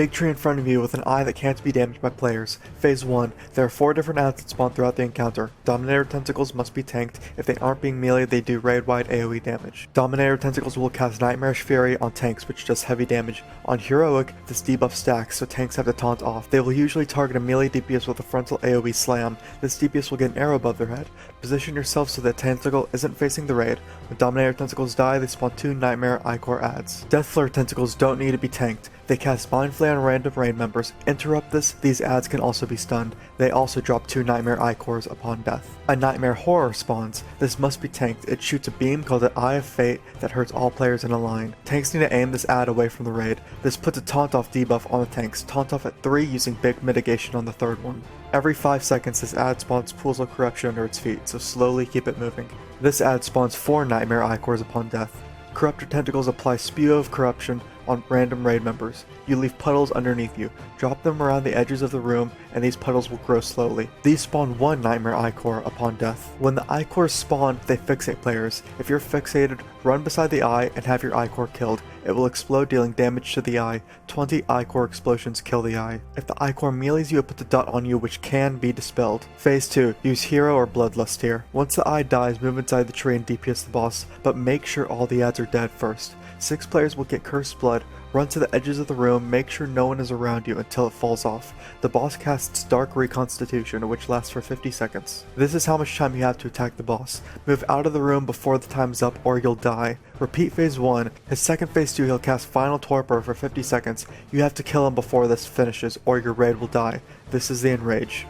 Big tree in front of you with an eye that can't be damaged by players. Phase 1. There are 4 different ads that spawn throughout the encounter. Dominator Tentacles must be tanked. If they aren't being melee, they do raid-wide AoE damage. Dominator Tentacles will cast Nightmarish Fury on tanks, which does heavy damage. On Heroic, this debuff stacks, so tanks have to taunt off. They will usually target a melee DPS with a frontal AoE slam. This DPS will get an arrow above their head. Position yourself so that Tentacle isn't facing the raid. When Dominator Tentacles die, they spawn 2 Nightmare Icor ads. Death Flare Tentacles don't need to be tanked. They cast Mind Flay on random raid members. Interrupt this, these ads can also be stunned. They also drop 2 Nightmare Icors upon death. A Nightmare Horror spawns. This must be tanked. It shoots a beam called the Eye of Fate that hurts all players in a line. Tanks need to aim this ad away from the raid. This puts a taunt off debuff on the tanks. Taunt off at 3 using big mitigation on the 3rd one. Every 5 seconds this ad spawns pools of corruption under its feet, so slowly keep it moving. This ad spawns 4 Nightmare Icors upon death. Corruptor Tentacles apply Spew of Corruption on random raid members. You leave puddles underneath you. Drop them around the edges of the room and these puddles will grow slowly. These spawn 1 Nightmare Icor upon death. When the Icors spawn, they fixate players. If you're fixated, run beside the eye and have your Icor killed. It will explode, dealing damage to the eye. 20 Icor explosions kill the eye. If the Icor melees you, it puts a dot on you which can be dispelled. Phase 2. Use Hero or Bloodlust here. Once the eye dies, move inside the tree and DPS the boss, but make sure all the ads are dead first. 6 players will get Cursed Blood. Run to the edges of the room, make sure no one is around you until it falls off. The boss casts Dark Reconstitution, which lasts for 50 seconds. This is how much time you have to attack the boss. Move out of the room before the time is up or you'll die. Repeat phase 1. His second phase 2 he'll cast Final Torpor for 50 seconds. You have to kill him before this finishes or your raid will die. This is the Enrage.